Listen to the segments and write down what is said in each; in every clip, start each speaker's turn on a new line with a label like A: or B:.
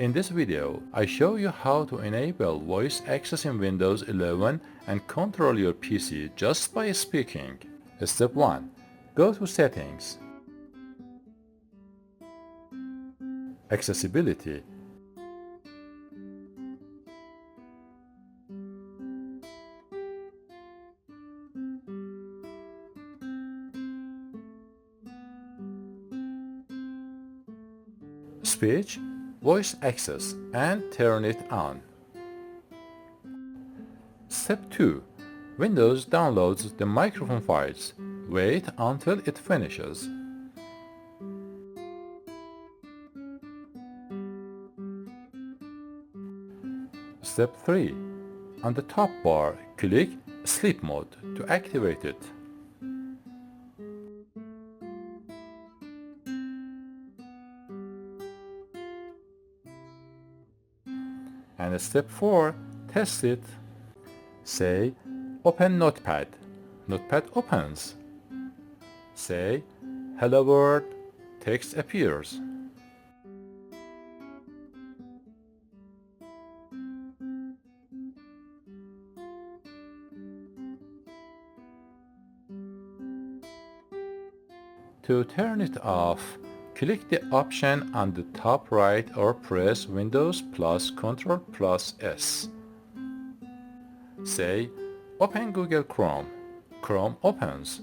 A: In this video, I show you how to enable voice access in Windows 11 and control your PC just by speaking. Step 1. Go to Settings, Accessibility, Speech, Voice Access, and turn it on. Step 2. Windows downloads the microphone files. Wait until it finishes. Step 3. On the top bar, click Sleep Mode to activate it. And step 4, test it. Say, open Notepad. Notepad opens. Say, hello world. Text appears. To turn it off, click the option on the top right or press Windows plus Ctrl plus S. Say, open Google Chrome. Chrome opens.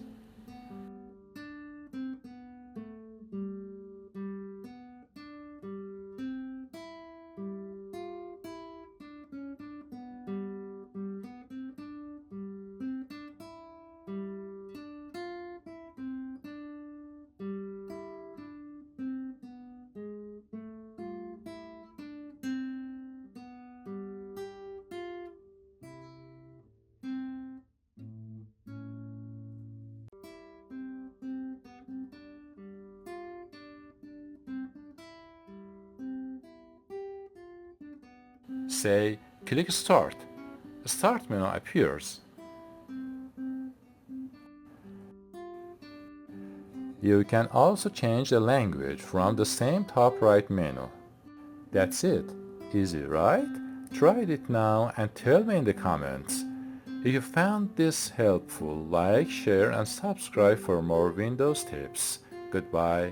A: Say, click Start. Start menu appears. You can also change the language from the same top right menu. That's it. Easy, right? Try it now and tell me in the comments. If you found this helpful, like, share and subscribe for more Windows tips. Goodbye.